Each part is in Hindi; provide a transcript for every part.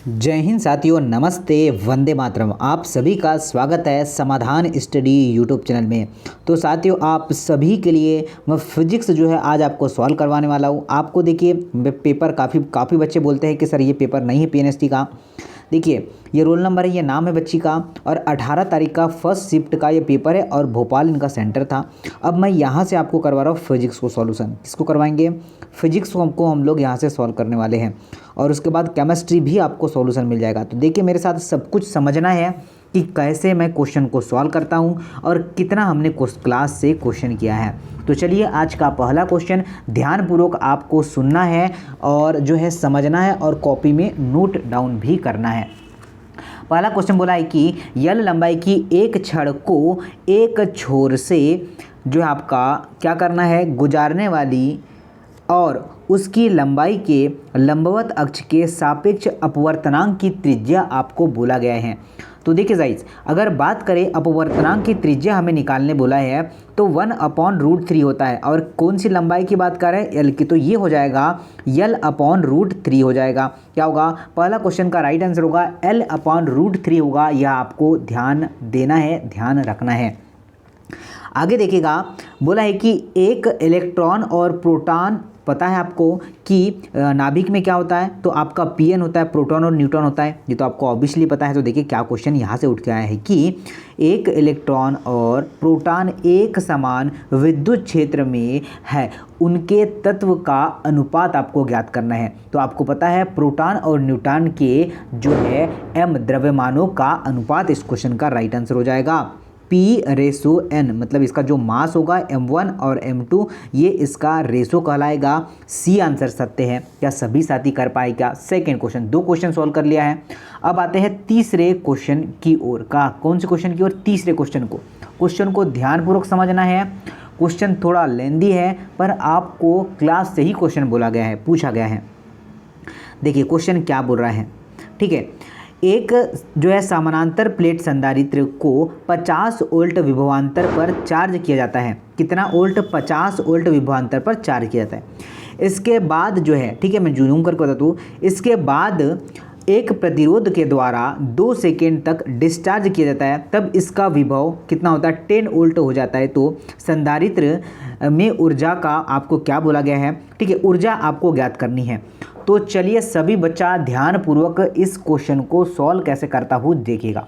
जय हिंद साथियों, नमस्ते, वंदे मातरम। आप सभी का स्वागत है समाधान स्टडी यूट्यूब चैनल में। तो साथियों, आप सभी के लिए मैं फिजिक्स जो है आज आपको सॉल्व करवाने वाला हूँ। आपको देखिए पेपर काफ़ी बच्चे बोलते हैं कि सर ये पेपर नहीं है पीएनएसटी का। देखिए ये रोल नंबर है, ये नाम है बच्ची का, और 18 तारीख का फर्स्ट शिफ्ट का ये पेपर है और भोपाल इनका सेंटर था। अब मैं यहाँ से आपको करवा रहा हूँ फिजिक्स को सॉल्यूशन। किसको करवाएंगे? फिजिक्स को हम लोग यहाँ से सॉल्व करने वाले हैं, और उसके बाद केमिस्ट्री भी आपको सॉल्यूशन मिल जाएगा। तो देखिए मेरे साथ सब कुछ समझना है कि कैसे मैं क्वेश्चन को सॉल्व करता हूँ और कितना हमने क्लास से क्वेश्चन किया है। तो चलिए आज का पहला क्वेश्चन ध्यानपूर्वक आपको सुनना है और जो है समझना है और कॉपी में नोट डाउन भी करना है। पहला क्वेश्चन बोला है कि यल लंबाई की एक छड़ को एक छोर से जो है आपका क्या करना है, गुजारने वाली और उसकी लंबाई के लंबवत अक्ष के सापेक्ष अपवर्तनांक की त्रिज्या आपको बोला गया है। तो देखिए गाइस, अगर बात करें अपवर्तनांक की त्रिज्या हमें निकालने बोला है तो 1/√3 होता है। और कौन सी लंबाई की बात कर रहे हैं? एल की, तो ये हो जाएगा L/√3 हो जाएगा। क्या होगा? पहला क्वेश्चन का राइट आंसर होगा L/√3 होगा। यह आपको ध्यान देना है, ध्यान रखना है। आगे देखिएगा, बोला है कि एक इलेक्ट्रॉन और प्रोटॉन, पता है आपको कि नाभिक में क्या होता है, तो आपका पीएन होता है, प्रोटॉन और न्यूट्रॉन होता है। ये तो आपको ऑब्वियसली पता है। तो देखिए क्या क्वेश्चन यहाँ से उठ के आया है कि एक इलेक्ट्रॉन और प्रोटॉन एक समान विद्युत क्षेत्र में है, उनके तत्व का अनुपात आपको ज्ञात करना है। तो आपको पता है प्रोटॉन और न्यूट्रॉन के जो है m द्रव्यमानों का अनुपात इस क्वेश्चन का राइट आंसर हो जाएगा। P/N, मतलब इसका जो मास होगा m1 और m2, ये इसका रेशो कहलाएगा। सी आंसर सत्य है। क्या सभी साथी कर पाए? क्या सेकेंड क्वेश्चन, दो क्वेश्चन सॉल्व कर लिया है। अब आते हैं तीसरे क्वेश्चन की ओर। का कौन से क्वेश्चन की ओर? तीसरे क्वेश्चन को। क्वेश्चन को ध्यानपूर्वक समझना है। क्वेश्चन थोड़ा लेंदी है पर आपको क्लास से ही क्वेश्चन बोला गया है, पूछा गया है। देखिए क्वेश्चन क्या बोल रहा है, ठीक है। एक जो है समानांतर प्लेट संधारित्र को 50 वोल्ट विभवांतर पर चार्ज किया जाता है। कितना वोल्ट? 50 वोल्ट विभवांतर पर चार्ज किया जाता है। इसके बाद जो है, ठीक है, मैं जूम करके बता दूँ, इसके बाद एक प्रतिरोध के द्वारा 2 सेकेंड तक डिस्चार्ज किया जाता है, तब इसका विभव कितना होता है? 10 वोल्ट हो जाता है। तो संधारित्र में ऊर्जा का आपको क्या बोला गया है, ठीक है, ऊर्जा आपको ज्ञात करनी है। तो चलिए सभी बच्चा ध्यानपूर्वक इस क्वेश्चन को सॉल्व कैसे करता हूँ देखिएगा,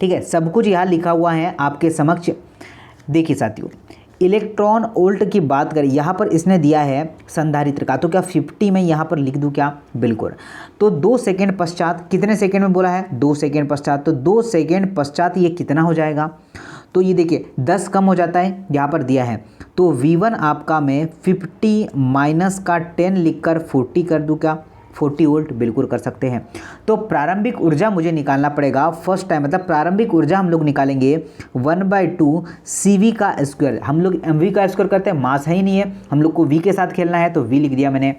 ठीक है। सब कुछ यहाँ लिखा हुआ है आपके समक्ष। देखिए साथियों, इलेक्ट्रॉन वोल्ट की बात करें, यहाँ पर इसने दिया है संधारित्र का, तो क्या 50 में यहाँ पर लिख दूँ क्या? बिल्कुल। तो 2 सेकेंड पश्चात, कितने सेकेंड में बोला है? 2 सेकेंड पश्चात। तो 2 सेकेंड पश्चात ये कितना हो जाएगा? तो ये देखिए 10 कम हो जाता है, यहाँ पर दिया है। तो V1 आपका मैं 50 माइनस का 10 लिखकर 40 कर दूँ क्या? 40 वोल्ट, बिल्कुल कर सकते हैं। तो प्रारंभिक ऊर्जा मुझे निकालना पड़ेगा फर्स्ट टाइम, मतलब प्रारंभिक ऊर्जा हम लोग निकालेंगे 1/2 CV का स्क्वायर। हम लोग MV का स्क्वायर करते हैं, मास है ही नहीं है, हम लोग को V के साथ खेलना है, तो V लिख दिया मैंने।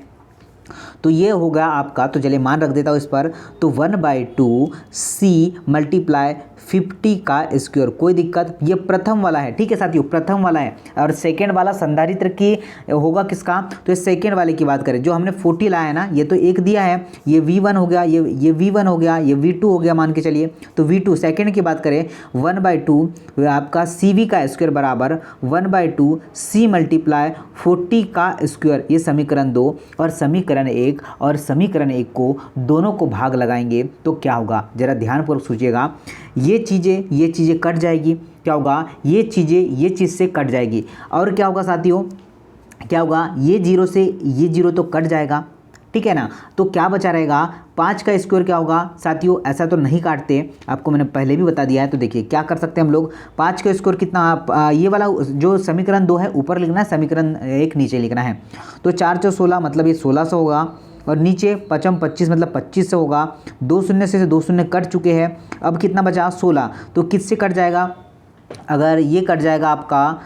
तो ये होगा आपका, तो चलिए मान रख देता हूँ इस पर, तो 1/2 C मल्टीप्लाई 50 का स्क्वायर। कोई दिक्कत? ये प्रथम वाला है, ठीक है साथियों, प्रथम वाला है। और सेकेंड वाला संधारित्र की होगा किसका? तो इस सेकेंड वाले की बात करें, जो हमने 40 लाया है ना, ये तो एक दिया है, ये V1 हो गया, ये V1 हो गया, ये V2 हो गया मान के चलिए। तो V2 सेकेंड की बात करें, 1/2 आपका CV का स्क्वायर बराबर 1/2 C मल्टीप्लाई 40 का स्क्वायर। ये समीकरण 2 और समीकरण 1, और समीकरण 1 को दोनों को भाग लगाएंगे तो क्या होगा? जरा ध्यानपूर्वक सोचिएगा। ये चीज़ें कट जाएगी। क्या होगा? ये चीज़ से कट जाएगी। और क्या होगा साथियों? क्या होगा? ये 0 से ये 0 तो कट जाएगा, ठीक है ना। तो क्या बचा रहेगा? 5 का स्क्वायर क्या होगा साथियों? ऐसा तो नहीं काटते, आपको मैंने पहले भी बता दिया है। तो देखिए क्या कर सकते हैं हम लोग, 5 का स्क्वायर कितना, ये वाला जो समीकरण 2 है ऊपर लिखना है, समीकरण 1 नीचे लिखना है। तो 4 × 16 मतलब ये 1600 होगा, और नीचे 5 × 25 मतलब 2500 होगा। 2 शून्य से 2 शून्य कट चुके हैं, अब कितना बचा? 16। तो किससे कट जाएगा? अगर ये कट जाएगा आपका,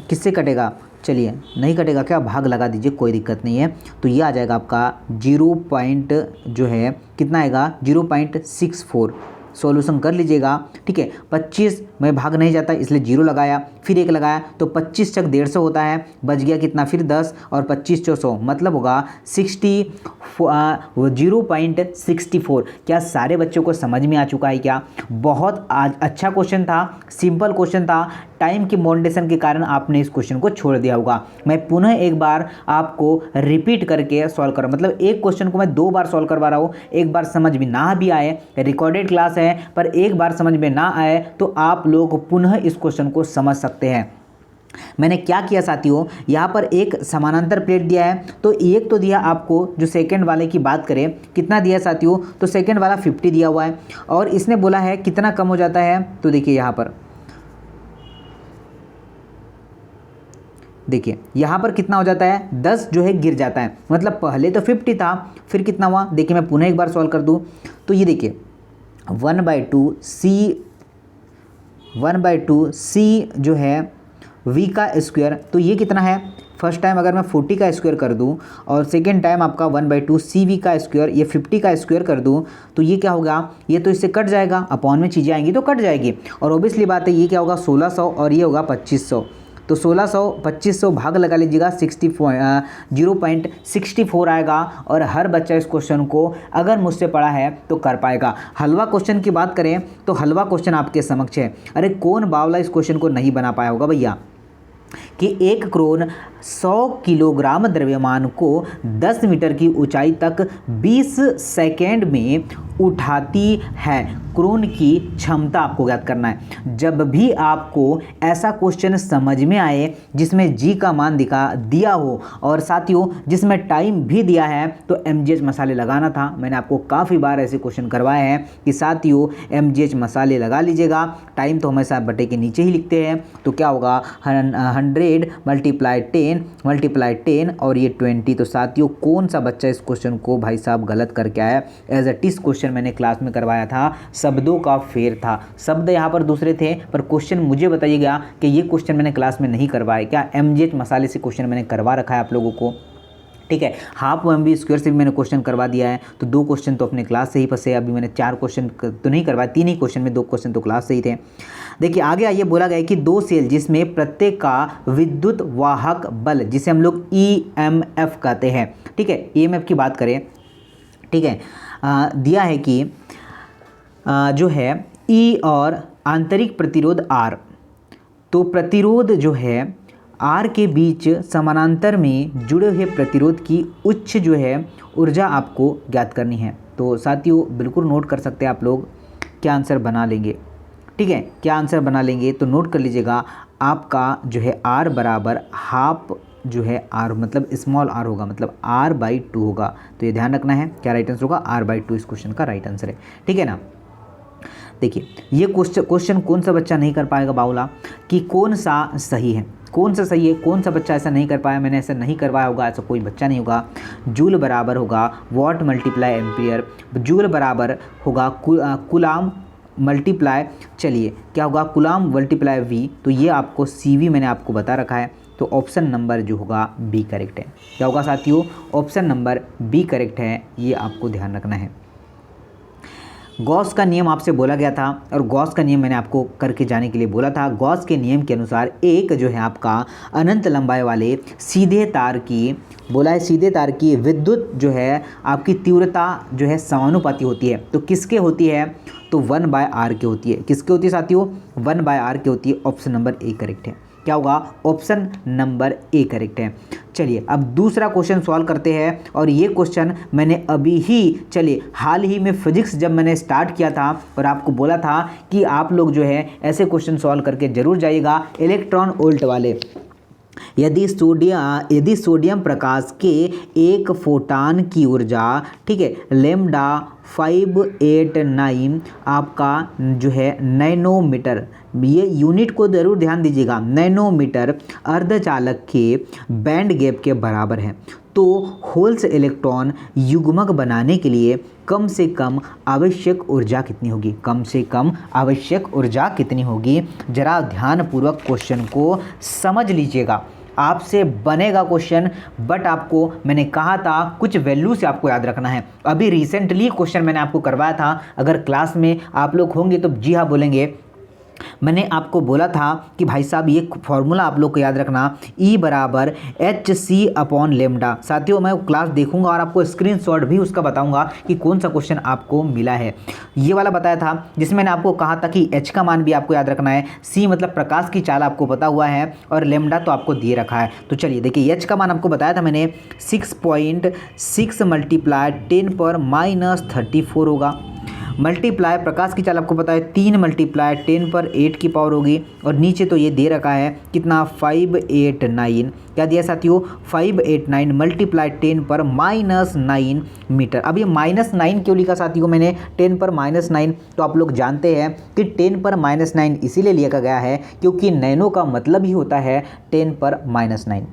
किससे कटेगा? चलिए नहीं कटेगा क्या? भाग लगा दीजिए, कोई दिक्कत नहीं है। तो ये आ जाएगा आपका 0 पॉइंट जो है कितना आएगा? 0.64 सॉल्यूशन कर लीजिएगा। ठीक है, 25 में भाग नहीं जाता इसलिए 0 लगाया, फिर 1 लगाया तो 25 चक 150 होता है, बच गया कितना फिर 10 और 25 चौ 100 मतलब होगा 0.64। क्या सारे बच्चों को समझ में आ चुका है क्या? बहुत अच्छा क्वेश्चन था, सिंपल क्वेश्चन था, टाइम की मॉडिफिकेशन के कारण आपने इस क्वेश्चन को छोड़ दिया होगा। मैं पुनः एक बार आपको रिपीट करके सॉल्व कर, मतलब एक क्वेश्चन को मैं 2 बार सॉल्व करवा रहा हूँ। एक बार समझ में ना भी आए, रिकॉर्डेड क्लास है, पर एक बार समझ में ना आए तो आप लोग पुनः इस क्वेश्चन को समझ सकते हैं। मैंने क्या किया साथियों, यहाँ पर एक समानांतर प्लेट दिया है, तो एक तो दिया आपको, जो सेकंड वाले की बात करें कितना दिया साथियों, तो सेकंड वाला 50 दिया हुआ है, और इसने बोला है कितना कम हो जाता है, तो देखिए यहाँ पर देखिए यहाँ पर कितना हो जाता है, 10 जो है गिर जाता है, मतलब पहले तो 50 था, फिर कितना हुआ, देखिए मैं पुनः एक बार सॉल्व कर दूँ तो ये देखिए 1/2 c जो है v का स्क्वायर, तो ये कितना है, फर्स्ट टाइम अगर मैं 40 का स्क्वायर कर दूं और सेकेंड टाइम आपका 1/2 CV का स्क्वायर, ये 50 का स्क्वायर कर दूं तो ये क्या होगा, ये तो इससे कट जाएगा, अपॉन में चीज़ें आएंगी तो कट जाएगी, और ओबियसली बात है ये क्या होगा 1600 और ये होगा 2500, तो 1600 2500 भाग लगा लीजिएगा 0.64 आएगा, और हर बच्चा इस क्वेश्चन को अगर मुझसे पढ़ा है तो कर पाएगा। हलवा क्वेश्चन की बात करें तो हलवा क्वेश्चन आपके समक्ष है। अरे कौन बावला इस क्वेश्चन को नहीं बना पाया होगा भैया, कि 1 क्रोन 100 किलोग्राम द्रव्यमान को 10 मीटर की ऊंचाई तक 20 सेकेंड में उठाती है। क्रोन की क्षमता आपको ज्ञात करना है। जब भी आपको ऐसा क्वेश्चन समझ में आए जिसमें जी का मान दिया हो और साथियों जिसमें टाइम भी दिया है, तो MGH मसाले लगाना था। मैंने आपको काफ़ी बार ऐसे क्वेश्चन करवाए हैं कि साथियों MGH मसाले लगा लीजिएगा। टाइम तो हमेशा बटे के नीचे ही लिखते हैं, तो क्या होगा 100 × 10 और ये 20। तो साथियों कौन सा बच्चा इस क्वेश्चन को भाई साहब गलत करके आया? एज इट इज क्वेश्चन मैंने क्लास में करवाया था, शब्दों का फेर था, शब्द यहाँ पर दूसरे थे, पर क्वेश्चन मुझे बताइएगा कि ये क्वेश्चन मैंने क्लास में नहीं करवाया क्या? MGH मसाले से क्वेश्चन मैंने करवा रखा है आप लोगों को, ठीक है। हाफ MB स्क्वायर से भी मैंने क्वेश्चन करवा दिया है, तो 2 क्वेश्चन तो अपने क्लास से ही फंसे। अभी मैंने 4 क्वेश्चन तो नहीं करवाए, 3 ही क्वेश्चन में 2 क्वेश्चन तो क्लास से ही थे। देखिए आगे आइए, बोला गया कि 2 सेल जिसमें प्रत्येक का विद्युत वाहक बल, जिसे हम लोग EMF कहते हैं, ठीक है, EMF की बात करें, ठीक है, दिया है कि जो है E और आंतरिक प्रतिरोध R, तो प्रतिरोध जो है R के बीच समानांतर में जुड़े हुए प्रतिरोध की उच्च जो है ऊर्जा आपको ज्ञात करनी है। तो साथियों बिल्कुल नोट कर सकते हैं आप लोग, क्या आंसर बना लेंगे, ठीक है, क्या आंसर बना लेंगे, तो नोट कर लीजिएगा आपका जो है R बराबर हाफ जो है R मतलब स्मॉल r होगा, मतलब R/2 होगा। तो ये ध्यान रखना है, क्या राइट आंसर होगा, R/2 इस क्वेश्चन का राइट आंसर है, ठीक है ना। देखिए ये क्वेश्चन कौन सा बच्चा नहीं कर पाएगा बाउला, कि कौन सा सही है, कौन सा सही है, कौन सा बच्चा ऐसा नहीं कर पाया, मैंने ऐसा नहीं करवाया होगा, ऐसा कोई बच्चा नहीं होगा। जूल बराबर होगा वॉट मल्टीप्लाई एम्पियर, जूल बराबर होगा कुलाम मल्टीप्लाई, चलिए क्या होगा कुलाम मल्टीप्लाई V, तो ये आपको CV मैंने आपको बता रखा है, तो ऑप्शन नंबर जो होगा B करेक्ट है। क्या होगा साथियों, ऑप्शन नंबर B करेक्ट है, ये आपको ध्यान रखना है। गॉस का नियम आपसे बोला गया था, और गॉस का नियम मैंने आपको करके जाने के लिए बोला था। गॉस के नियम के अनुसार एक जो है आपका अनंत लंबाई वाले सीधे तार की, बोला है सीधे तार की विद्युत जो है आपकी तीव्रता जो है समानुपाती होती है, तो किसके होती है, तो 1/r के होती है। किसके होती है साथियों, 1/r के होती है। ऑप्शन नंबर A करेक्ट है। क्या होगा, ऑप्शन नंबर A करेक्ट है। चलिए अब दूसरा क्वेश्चन सॉल्व करते हैं, और ये क्वेश्चन मैंने अभी ही, चलिए हाल ही में फिजिक्स जब मैंने स्टार्ट किया था और आपको बोला था कि आप लोग जो है ऐसे क्वेश्चन सॉल्व करके जरूर जाइएगा, इलेक्ट्रॉन वोल्ट वाले। यदि सोडियम प्रकाश के एक फोटान की ऊर्जा, ठीक है, लैम्डा 589 आपका जो है नैनोमीटर, ये यूनिट को जरूर ध्यान दीजिएगा, नैनोमीटर अर्धचालक के बैंड गैप के बराबर है, तो होल्स इलेक्ट्रॉन युग्मक बनाने के लिए कम से कम आवश्यक ऊर्जा कितनी होगी, कम से कम आवश्यक ऊर्जा कितनी होगी। जरा ध्यानपूर्वक क्वेश्चन को समझ लीजिएगा, आपसे बनेगा क्वेश्चन, बट आपको मैंने कहा था कुछ वैल्यू से आपको याद रखना है। अभी रिसेंटली क्वेश्चन मैंने आपको करवाया था, अगर क्लास में आप लोग होंगे तो जी हाँ बोलेंगे। मैंने आपको बोला था कि भाई साहब ये फॉर्मूला आप लोग को याद रखना, E बराबर HC/λ। साथियों मैं क्लास देखूंगा और आपको स्क्रीनशॉट भी उसका बताऊंगा कि कौन सा क्वेश्चन आपको मिला है। ये वाला बताया था जिसमें मैंने आपको कहा था कि H का मान भी आपको याद रखना है, C मतलब प्रकाश की चाल आपको पता हुआ है, और लैम्डा तो आपको दिए रखा है। तो चलिए देखिए, H का मान आपको बताया था मैंने 6.6 मल्टीप्लाई 10⁻34 होगा। मल्टीप्लाई प्रकाश की चाल आपको पता है 3 मल्टीप्लाई 10⁸ की पावर होगी, और नीचे तो ये दे रखा है कितना 589, क्या दिया साथियों 589 मल्टीप्लाई 10⁻⁹ मीटर। अब ये -9 क्यों लिखा साथियों मैंने 10⁻⁹? तो आप लोग जानते हैं कि 10⁻⁹ इसीलिए लिखा गया है क्योंकि नैनो का मतलब ही होता है 10⁻⁹।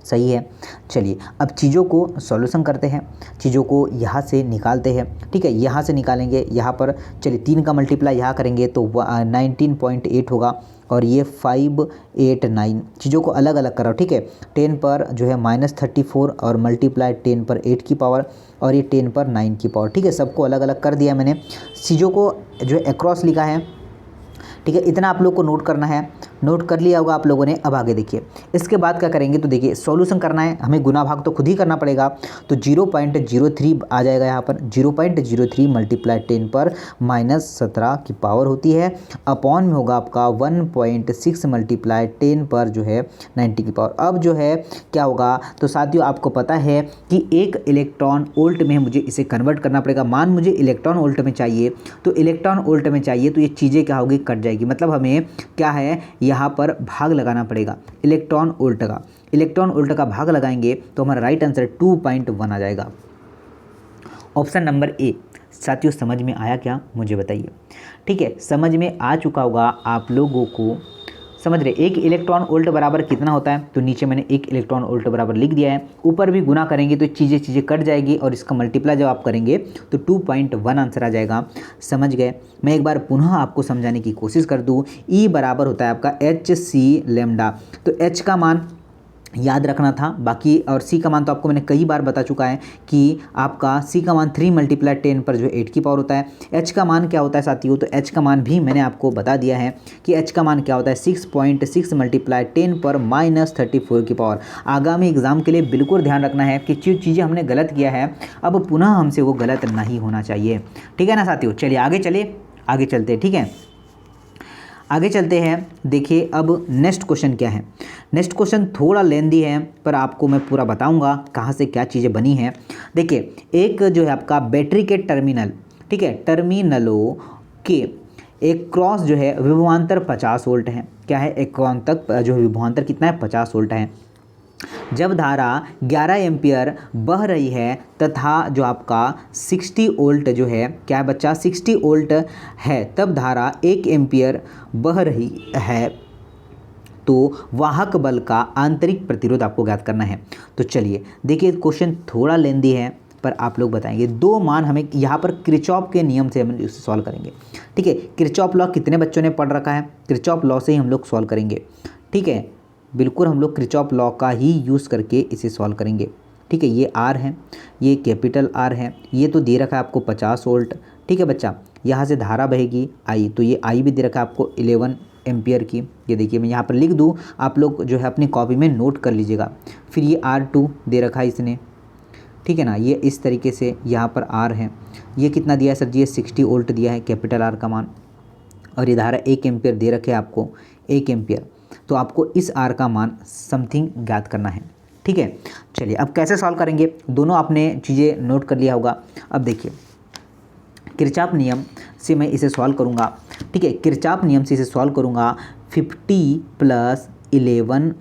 सही है। चलिए अब चीज़ों को सॉल्यूशन करते हैं, चीज़ों को यहाँ से निकालते हैं। ठीक है, यहाँ से निकालेंगे, यहाँ पर चलिए 3 का मल्टीप्लाई यहाँ करेंगे तो 19.8 होगा, और ये 589। चीज़ों को अलग अलग करो, ठीक है। 10 पर जो है -34 और मल्टीप्लाई 10⁸ की पावर, और ये 10⁹ की पावर। ठीक है, सबको अलग अलग कर दिया मैंने, चीज़ों को जो है अक्रॉस लिखा है। ठीक है, इतना आप लोग को नोट करना है, नोट कर लिया होगा आप लोगों ने। अब आगे देखिए, इसके बाद क्या करेंगे तो देखिए सॉल्यूशन करना है, हमें गुना भाग तो खुद ही करना पड़ेगा। तो 0.03 आ जाएगा यहाँ पर, 0.03 मल्टीप्लाई 10⁻⁻17 की पावर होती है, अपॉन में होगा आपका 1.6 मल्टीप्लाई 10 पर जो है 90 की पावर। अब जो है क्या होगा तो साथियों आपको पता है कि एक इलेक्ट्रॉन वोल्ट में मुझे इसे कन्वर्ट करना पड़ेगा। मान मुझे इलेक्ट्रॉन वोल्ट में चाहिए, तो इलेक्ट्रॉन वोल्ट में चाहिए तो ये चीज़ें क्या होगी, कट जाएगी। मतलब हमें क्या है यहाँ पर भाग लगाना पड़ेगा इलेक्ट्रॉन वोल्ट का। इलेक्ट्रॉन वोल्ट का भाग लगाएंगे तो हमारा राइट आंसर 2.1 आ जाएगा, ऑप्शन नंबर ए। साथियों समझ में आया क्या, मुझे बताइए। ठीक है, समझ में आ चुका होगा आप लोगों को, समझ रहे। एक इलेक्ट्रॉन वोल्ट बराबर कितना होता है, तो नीचे मैंने एक इलेक्ट्रॉन वोल्ट बराबर लिख दिया है। ऊपर भी गुना करेंगे तो चीज़ें कट जाएगी, और इसका मल्टीप्लाई जब आप करेंगे तो 2.1 आंसर आ जाएगा। समझ गए। मैं एक बार पुनः आपको समझाने की कोशिश कर दूँ। E बराबर होता है आपका HC/λ। तो H का मान याद रखना था, बाकी और C का मान तो आपको मैंने कई बार बता चुका है कि आपका C का मान 3 मल्टीप्लाई 10 पर जो 8 की पावर होता है। H का मान क्या होता है साथियों, तो H का मान भी मैंने आपको बता दिया है कि H का मान क्या होता है 6.6 मल्टीप्लाई 10 पर -34 की पावर। आगामी एग्जाम के लिए बिल्कुल ध्यान रखना है कि जो चीज़ें हमने गलत किया है अब पुनः हमसे वो गलत नहीं होना चाहिए। ठीक है ना साथियों। चलिए आगे चलते हैं। ठीक है, आगे चलते हैं। देखिए अब नेक्स्ट क्वेश्चन क्या है। नेक्स्ट क्वेश्चन थोड़ा लेंदी है, पर आपको मैं पूरा बताऊंगा कहाँ से क्या चीज़ें बनी हैं। देखिए एक जो है आपका बैटरी के टर्मिनल, ठीक है, टर्मिनलों के एक क्रॉस जो है विभवांतर 50 वोल्ट है। क्या है, एक क्रॉस तक जो विभवांतर कितना है 50 वोल्ट है। जब धारा 11 एम्पियर बह रही है तथा जो आपका 60 वोल्ट जो है क्या है बच्चा 60 वोल्ट है, तब धारा 1 एम्पियर बह रही है, तो वाहक बल का आंतरिक प्रतिरोध आपको ज्ञात करना है। तो चलिए देखिए क्वेश्चन थोड़ा लेंदी है, पर आप लोग बताएंगे। दो मान हमें यहाँ पर किरचॉफ के नियम से हम इसे सॉल्व करेंगे। ठीक है, किरचॉफ लॉ कितने बच्चों ने पढ़ रखा है, किरचॉफ लॉ से ही हम लोग सॉल्व करेंगे। ठीक है, बिल्कुल हम लोग किरचॉफ लॉ का ही यूज़ करके इसे सॉल्व करेंगे। ठीक है, ये आर है, ये कैपिटल आर है, ये तो दे रखा है आपको 50 वोल्ट। ठीक है बच्चा, यहाँ से धारा बहेगी आई, तो ये आई भी दे रखा है आपको 11 एम्पियर की। ये देखिए मैं यहाँ पर लिख दूँ, आप लोग जो है अपनी कॉपी में नोट कर लीजिएगा। फिर ये R2 दे रखा है इसने, ठीक है ना, ये इस तरीके से यहाँ पर R है। ये कितना दिया है सर जी, ये 60 वोल्ट दिया है कैपिटल आर का मान, और ये धारा 1 एम्पियर दे रखे आपको 1 एम्पियर। तो आपको इस आर का मान समथिंग ज्ञात करना है। ठीक है, चलिए अब कैसे सॉल्व करेंगे, दोनों आपने चीज़ें नोट कर लिया होगा। अब देखिए किरचॉफ नियम से मैं इसे सॉल्व करूँगा। ठीक है, किरचॉफ नियम से इसे सॉल्व करूँगा। 50 + 11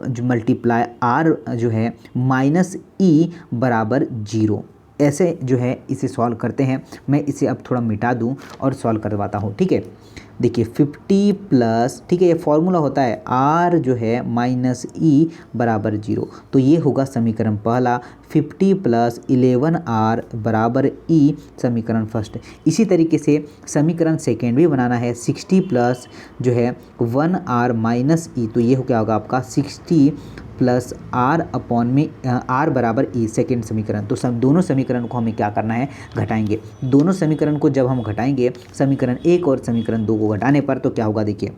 जो मल्टीप्लाई आर जो है -E बराबर 0, ऐसे जो है इसे सॉल्व करते हैं। मैं इसे अब थोड़ा मिटा दूं और सॉल्व करवाता हूं। ठीक है, देखिए 50 प्लस, ठीक है, ये फॉर्मूला होता है R जो है -E बराबर 0, तो ये होगा समीकरण पहला। 50 प्लस 11R बराबर ई समीकरण फर्स्ट। इसी तरीके से समीकरण सेकेंड भी बनाना है, 60 प्लस जो है 1R माइनस ई, तो ये हो क्या होगा आपका 60 प्लस आर अपॉन में आर बराबर ई सेकेंड समीकरण। तो दोनों समीकरण को हमें क्या करना है, घटाएंगे। दोनों समीकरण को जब हम घटाएंगे, समीकरण 1 और समीकरण 2 को घटाने पर तो क्या होगा, देखिए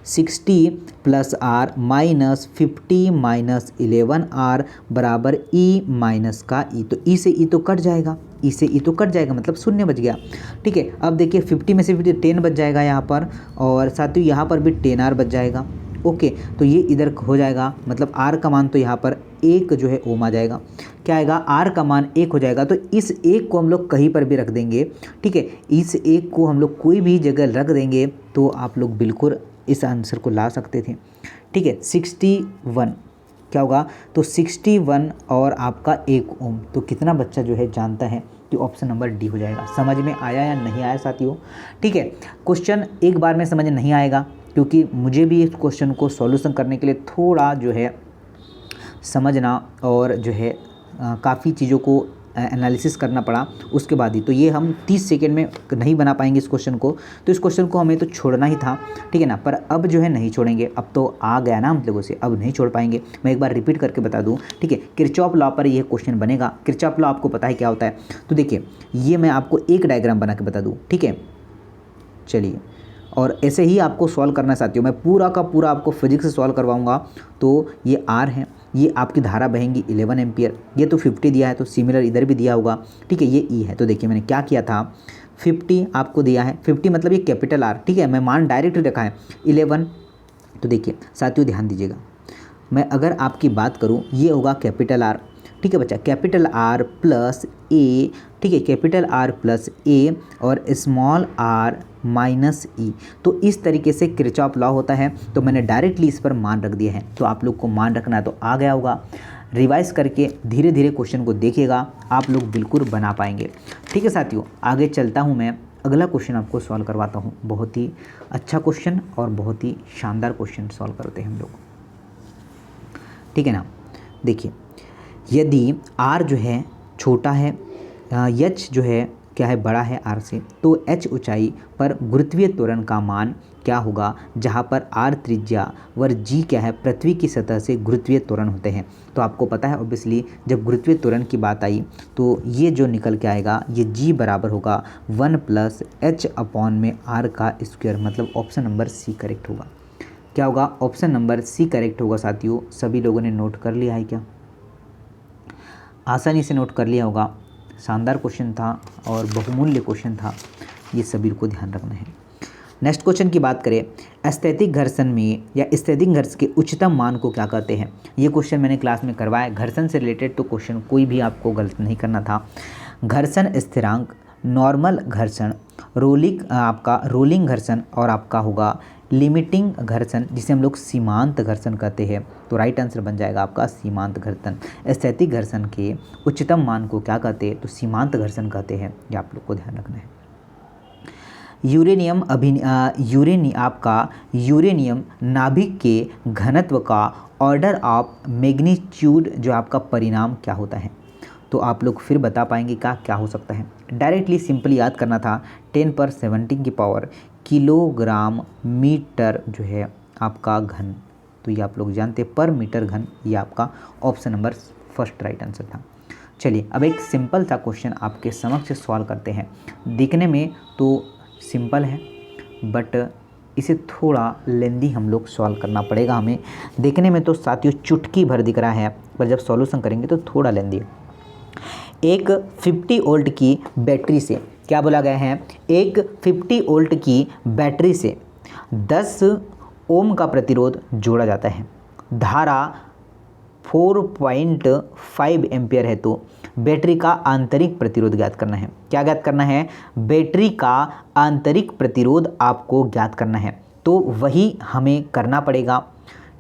60 plus are minus 50 minus 11R बराबर ई माइनस का ई। तो ई से ई तो कट जाएगा, ई से ई तो कट जाएगा, मतलब शून्य बच गया। ठीक है, अब देखिए 50 में से 50 10 बच जाएगा यहाँ पर, और साथ ही यहाँ पर भी 10R बच जाएगा। ओके, तो ये इधर हो जाएगा, मतलब आर का मान तो यहाँ पर 1 जो है ओम आ जाएगा। क्या आएगा, आर का मान 1 हो जाएगा। तो इस 1 को हम लोग कहीं पर भी रख देंगे। ठीक है, इस 1 को हम लोग कोई भी जगह रख देंगे तो आप लोग बिल्कुल इस आंसर को ला सकते थे। ठीक है, 61 क्या होगा, तो 61 और आपका 1 ओम, तो कितना बच्चा जो है जानता है कि ऑप्शन नंबर डी हो जाएगा। समझ में आया या नहीं आया साथियों? ठीक है, क्वेश्चन एक बार में समझ नहीं आएगा, क्योंकि मुझे भी इस क्वेश्चन को सॉल्यूशन करने के लिए थोड़ा जो है समझना और जो है काफ़ी चीज़ों को एनालिसिस करना पड़ा, उसके बाद ही। तो ये हम 30 सेकेंड में नहीं बना पाएंगे इस क्वेश्चन को, तो इस क्वेश्चन को हमें तो छोड़ना ही था। ठीक है ना, पर अब जो है नहीं छोड़ेंगे, अब तो आ गया ना हम लोगों से, अब नहीं छोड़ पाएंगे। मैं एक बार रिपीट करके बता दूं। ठीक है, किरचॉफ लॉ पर यह क्वेश्चन बनेगा। किरचॉफ लॉ आपको पता है क्या होता है, तो देखिए ये मैं आपको एक डायग्राम बना के बता दूँ। ठीक है, चलिए, और ऐसे ही आपको सॉल्व करना चाहती हूँ मैं, पूरा का पूरा आपको फिजिक्स से सॉल्व करवाऊंगा। तो ये आर है, ये आपकी धारा बहेंगी 11 एम्पियर, ये तो 50 दिया है, तो सिमिलर इधर भी दिया होगा। ठीक है, ये ई है। तो देखिए मैंने क्या किया था, 50 आपको दिया है, 50 मतलब ये कैपिटल आर। ठीक है, मैं मान डायरेक्ट रखा है 11। तो देखिए साथियों ध्यान दीजिएगा, मैं अगर आपकी बात करूँ, ये होगा कैपिटल आर। ठीक है बच्चा, कैपिटल आर प्लस ए। ठीक है, कैपिटल आर प्लस ए और स्मॉल आर माइनस ई। तो इस तरीके से किरचॉफ लॉ होता है। तो मैंने डायरेक्टली इस पर मान रख दिया है, तो आप लोग को मान रखना है, तो आ गया होगा। रिवाइज करके धीरे धीरे क्वेश्चन को देखिएगा, आप लोग बिल्कुल बना पाएंगे। ठीक है साथियों, आगे चलता हूँ मैं, अगला क्वेश्चन आपको सॉल्व करवाता हूँ। बहुत ही अच्छा क्वेश्चन और बहुत ही शानदार क्वेश्चन सॉल्व करते हैं हम लोग। ठीक है ना, देखिए यदि r जो है छोटा है, h जो है क्या है, बड़ा है r से, तो h ऊंचाई पर गुरुत्वीय त्वरण का मान क्या होगा, जहाँ पर r त्रिज्या व g क्या है, पृथ्वी की सतह से गुरुत्वीय त्वरण होते हैं। तो आपको पता है ऑब्वियसली जब गुरुत्वीय त्वरण की बात आई तो ये जो निकल के आएगा, ये g बराबर होगा 1 प्लस h अपॉन में r का स्क्वायर, मतलब ऑप्शन नंबर सी करेक्ट होगा। क्या होगा, ऑप्शन नंबर सी करेक्ट होगा। साथियों सभी लोगों ने नोट कर लिया है क्या? आसानी से नोट कर लिया होगा। शानदार क्वेश्चन था और बहुमूल्य क्वेश्चन था, ये सभी को ध्यान रखना है। नेक्स्ट क्वेश्चन की बात करें, स्थैतिक घर्षण में या स्थैतिक घर्षण के उच्चतम मान को क्या कहते हैं? ये क्वेश्चन मैंने क्लास में करवाया, घर्षण से रिलेटेड तो क्वेश्चन कोई भी आपको गलत नहीं करना था। घर्षण स्थिरांक, नॉर्मल घर्षण, रोलिंग घर्षण और आपका होगा लिमिटिंग घर्षण, जिसे हम लोग सीमांत घर्षण कहते हैं। तो राइट आंसर बन जाएगा आपका सीमांत घर्षण। स्थैतिक घर्षण के उच्चतम मान को क्या कहते हैं? तो सीमांत घर्षण कहते हैं, ये आप लोग को ध्यान रखना है। यूरेनियम नाभिक के घनत्व का ऑर्डर ऑफ मैग्नीट्यूड जो आपका परिणाम क्या होता है? तो आप लोग फिर बता पाएंगे क्या हो सकता है? डायरेक्टली सिंपली याद करना था, 10⁻17 की पावर किलोग्राम मीटर जो है आपका घन। तो ये आप लोग जानते हैं, पर मीटर घन, ये आपका option number first right answer था। चलिए अब एक सिंपल सा क्वेश्चन आपके समक्ष सॉल्व करते हैं। देखने में तो सिंपल है बट इसे थोड़ा लेंदी हम लोग सॉल्व करना पड़ेगा हमें। देखने में तो साथियों चुटकी भर दिख रहा है, पर जब सॉल्यूशन करेंगे तो थोड़ा लेंदी है। एक 50 वोल्ट की बैटरी से, क्या बोला गया है, एक 50 वोल्ट की बैटरी से 10 ओम का प्रतिरोध जोड़ा जाता है। धारा 4.5 एम्पियर है, तो बैटरी का आंतरिक प्रतिरोध ज्ञात करना है। क्या ज्ञात करना है? बैटरी का आंतरिक प्रतिरोध आपको ज्ञात करना है। तो वही हमें करना पड़ेगा,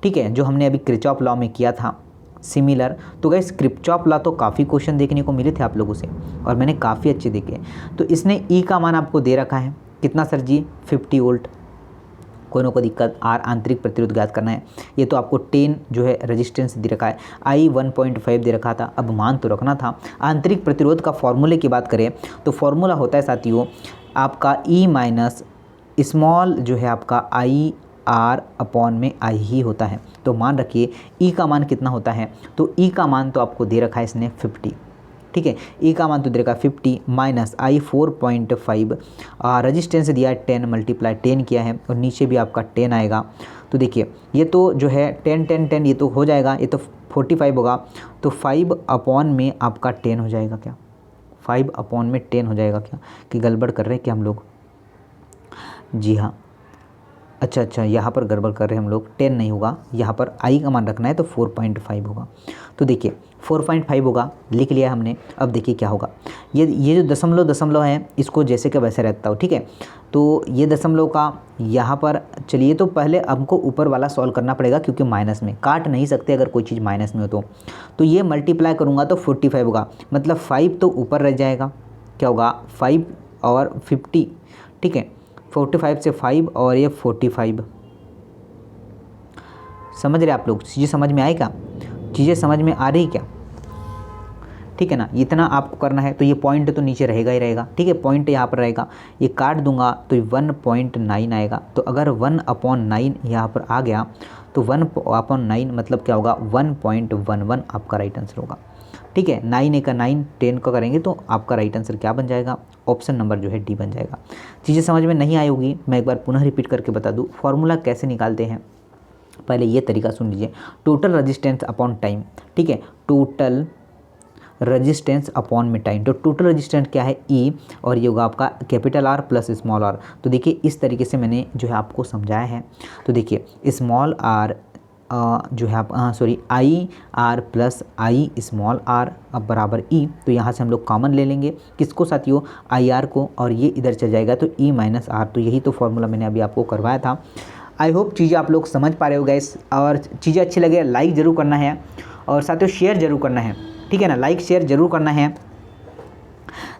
ठीक है, जो हमने अभी किरचॉफ लॉ में किया था सिमिलर। तो गाइस किरचॉफ लॉ तो काफ़ी क्वेश्चन देखने को मिले थे आप लोगों से और मैंने काफ़ी अच्छे देखे। तो इसने ई का मान आपको दे रखा है, कितना सर जी? 50 वोल्ट। कोनो को दिक्कत। आर आंतरिक प्रतिरोध ज्ञात करना है। ये तो आपको 10 जो है रेजिस्टेंस दे रखा है, आई 1.5 दे रखा था, अब मान तो रखना था। आंतरिक प्रतिरोध का फॉर्मूले की बात करें तो फॉर्मूला होता है साथियों आपका ई माइनस स्मॉल जो है आपका आई आर अपॉन में आई ही होता है। तो मान रखिए ई का मान कितना होता है, तो ई का मान तो आपको दे रखा है इसने 50, ठीक है। ई का मान तो दे रखा है 50 माइनस आई 4.5, रजिस्टेंस दिया है 10 मल्टीप्लाई 10 किया है और नीचे भी आपका 10 आएगा। तो देखिए ये तो जो है 10 10 10 ये तो हो जाएगा, ये तो 45 होगा, तो 5 अपॉन में आपका 10 हो जाएगा क्या, 5 अपॉन में 10 हो जाएगा क्या, कि गड़बड़ कर रहे हैं क्या हम लोग? जी हाँ, अच्छा यहाँ पर गड़बड़ कर रहे हैं हम लोग, 10 नहीं होगा, यहाँ पर आई का मान रखना है तो 4.5 होगा। तो देखिए 4.5 होगा, लिख लिया हमने। अब देखिए क्या होगा, ये जो दशमलव है इसको जैसे कि वैसे रखता हूँ, ठीक है। तो ये दशमलव का यहाँ पर चलिए, तो पहले हमको ऊपर वाला सॉल्व करना पड़ेगा क्योंकि माइनस में काट नहीं सकते अगर कोई चीज़ माइनस में हो तो ये मल्टीप्लाई करूँगा तो 45 होगा, मतलब 5 तो ऊपर रह जाएगा, क्या होगा 5 और 50, ठीक है। 45 से 5 और ये 45, समझ रहे आप लोग? चीज़ें समझ में आई क्या? चीज़ें समझ में आ रही क्या? ठीक है ना, इतना आपको करना है। तो ये पॉइंट तो नीचे रहेगा ही रहेगा, ठीक है, पॉइंट यहाँ पर रहेगा, ये काट दूंगा तो 1.9 आएगा। तो अगर 1/9 यहाँ पर आ गया तो 1/9 मतलब क्या होगा 1.11 आपका राइट आंसर होगा, ठीक है। 9 का 9 10 का करेंगे तो आपका राइट आंसर क्या बन जाएगा, ऑप्शन नंबर जो है डी बन जाएगा। चीज़ें समझ में नहीं आई होगी, मैं एक बार पुनः रिपीट करके बता दूँ फॉर्मूला कैसे निकालते हैं। पहले ये तरीका सुन लीजिए, टोटल रजिस्टेंस अपॉन टाइम, ठीक है, टोटल रजिस्टेंस अपॉन में टाइम। तो टोटल रजिस्टेंस क्या है ई, और ये होगा आपका capital R plus small R. तो देखिए इस तरीके से मैंने जो है आपको समझाया है। तो देखिए स्मॉल आर जो है आप sorry I R plus I small R अब बराबर ई। तो यहाँ से हम लोग कॉमन ले लेंगे किसको साथियों, आई आर को, और ये इधर चल जाएगा तो ई माइनस आर। तो यही तो फॉर्मूला मैंने अभी आपको करवाया था। आई होप चीज़ें आप लोग समझ पा रहे हो गाइस, और चीज़ें अच्छी लगे लाइक ज़रूर करना है और साथियों शेयर ज़रूर करना है, ठीक है ना, लाइक शेयर ज़रूर करना है।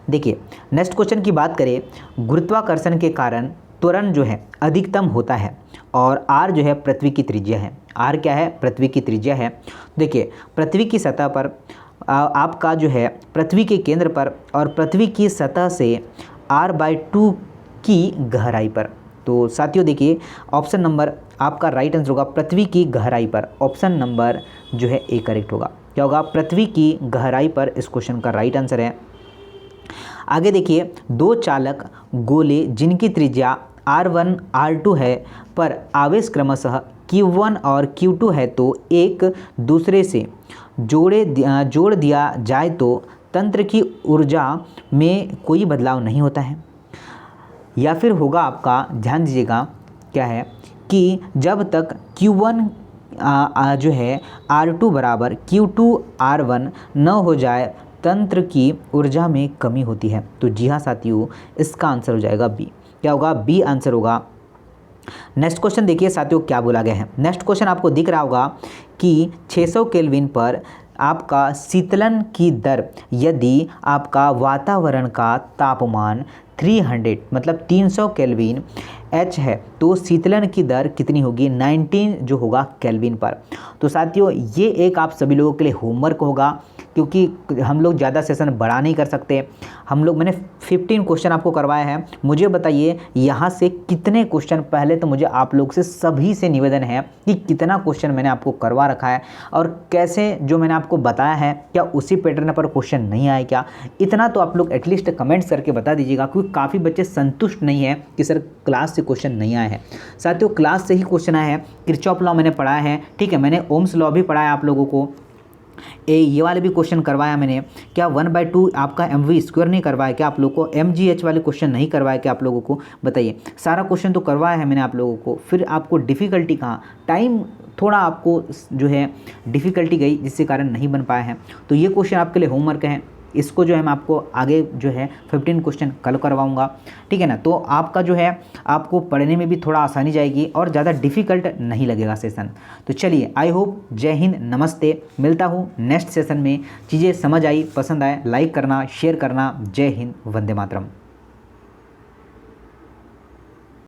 देखिए नेक्स्ट क्वेश्चन की बात करें, गुरुत्वाकर्षण के कारण त्वरण जो है अधिकतम होता है और आर जो है पृथ्वी की त्रिज्या है। आर क्या है, पृथ्वी की त्रिज्या है। देखिए पृथ्वी की सतह पर आपका जो है पृथ्वी के केंद्र पर और पृथ्वी की सतह से r/2 की गहराई पर। तो साथियों देखिए ऑप्शन नंबर आपका राइट आंसर होगा पृथ्वी की गहराई पर, ऑप्शन नंबर जो है ए करेक्ट होगा। क्या होगा, पृथ्वी की गहराई पर इस क्वेश्चन का राइट आंसर है। आगे देखिए, दो चालक गोले जिनकी त्रिज्या r1 r2 है पर आवेश क्रमशः q1 और q2 है, तो एक दूसरे से जोड़ दिया जाए तो तंत्र की ऊर्जा में कोई बदलाव नहीं होता है। या फिर होगा आपका, ध्यान दीजिएगा क्या है कि जब तक q1 जो है r2 बराबर q2 r1 न हो जाए तंत्र की ऊर्जा में कमी होती है। तो जी हाँ साथियों, इसका आंसर हो जाएगा बी। क्या होगा, बी आंसर होगा। नेक्स्ट क्वेश्चन देखिए साथियों क्या बोला गया है। नेक्स्ट क्वेश्चन आपको दिख रहा होगा कि 600 केल्विन पर आपका शीतलन की दर, यदि आपका वातावरण का तापमान 300 मतलब 300 केल्विन एच है तो शीतलन की दर कितनी होगी, 19 जो होगा केल्विन पर। तो साथियों ये एक आप सभी लोगों के लिए होमवर्क होगा, क्योंकि हम लोग ज़्यादा सेशन बड़ा नहीं कर सकते। मैंने 15 क्वेश्चन आपको करवाया है। मुझे बताइए यहाँ से कितने क्वेश्चन, पहले तो मुझे आप लोग से सभी से निवेदन है कि कितना क्वेश्चन मैंने आपको करवा रखा है और कैसे जो मैंने आपको बताया है क्या उसी पैटर्न पर क्वेश्चन नहीं आए क्या। इतना तो आप लोग एटलीस्ट कमेंट्स करके बता दीजिएगा, क्योंकि काफ़ी बच्चे संतुष्ट नहीं है कि सर क्लास से क्वेश्चन नहीं आए हैं। साथियों क्लास से ही क्वेश्चन आए हैं। किरचॉफ लॉ मैंने पढ़ाया है, ठीक है, मैंने ओम्स लॉ भी पढ़ाया आप लोगों को, ये वाले भी क्वेश्चन करवाया मैंने। क्या 1/2 आपका mv² नहीं करवाया क्या आप लोग को, mgh वाले क्वेश्चन नहीं करवाया क्या आप लोगों को, बताइए। सारा क्वेश्चन तो करवाया है मैंने आप लोगों को। फिर आपको डिफ़िकल्टी कहाँ, टाइम थोड़ा आपको जो है डिफ़िकल्टी गई जिसके कारण नहीं बन पाया है। तो ये क्वेश्चन आपके लिए होमवर्क है। इसको जो है मैं आपको आगे जो है 15 क्वेश्चन कल करवाऊंगा, ठीक है ना। तो आपका जो है आपको पढ़ने में भी थोड़ा आसानी जाएगी और ज़्यादा डिफ़िकल्ट नहीं लगेगा सेशन। तो चलिए आई होप, जय हिंद, नमस्ते, मिलता हूँ नेक्स्ट सेशन में। चीज़ें समझ आई, पसंद आए, लाइक करना, शेयर करना। जय हिंद, वंदे मातरम।